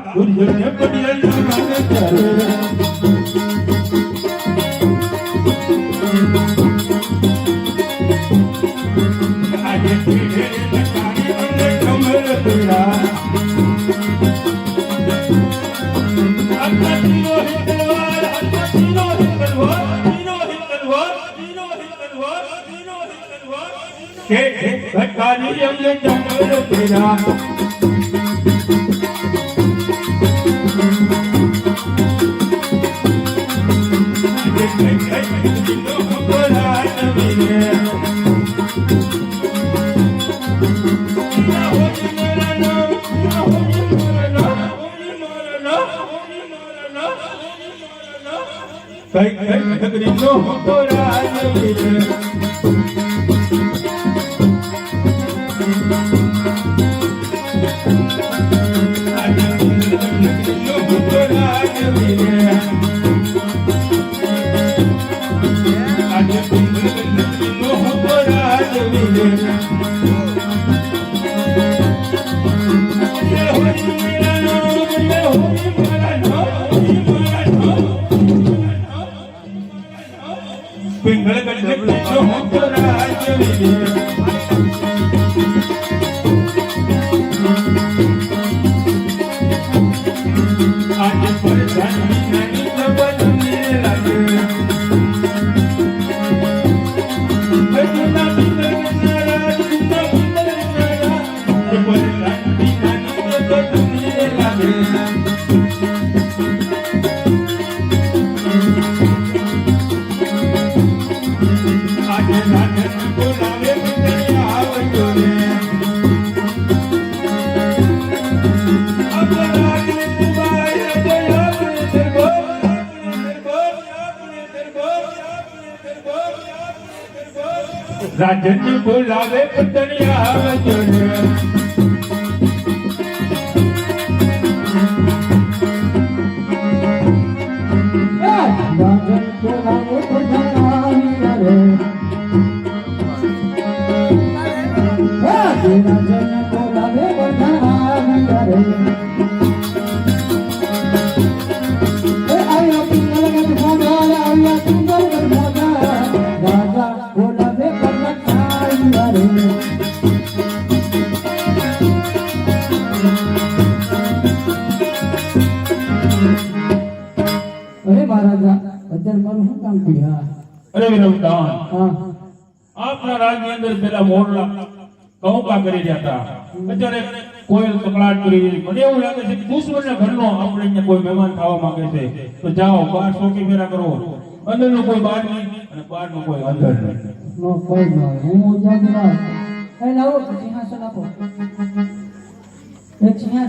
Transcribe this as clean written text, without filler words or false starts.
દુર્જનને પડિયાળના માને ચાલે આજે પીડે લકારી અને કમર પીડા અપતીનો હિતવાર અપતીનો હિતવાર કે લકારી અને કમર પીડા કઈ નગરી નો પિંગળ ગઢ નો રાજવી આજે પરધાની નાની જબરને લાગે બજના પિંગળ રાજ પિંગળ પરધાની નાની જબરને લાગે રાજન બોલાવે પતણિયા વજને રાજન બોલાવે પતણિયા રે રાજન બોલાવે પતણિયા રે અરે વિરમદાન આપના રાજની અંદર પેલા મોરલા કહુકા કરી રહ્યા હતા અત્યારે કોઈ કકળાટ કરી રહી મને એવું લાગે છે કે દુશ્મનના ઘરનો આપણે અહીંયા કોઈ મહેમાન ખાવા માંગે છે તો જાઓ બહાર સોકી ફેરા કરો અંદરનો કોઈ બહાર નહીં અને બહારનો કોઈ અંદર નહીં નો કોઈ ન હું જાગના એ લાવો સિંહાસન આપો એક સિંહાસન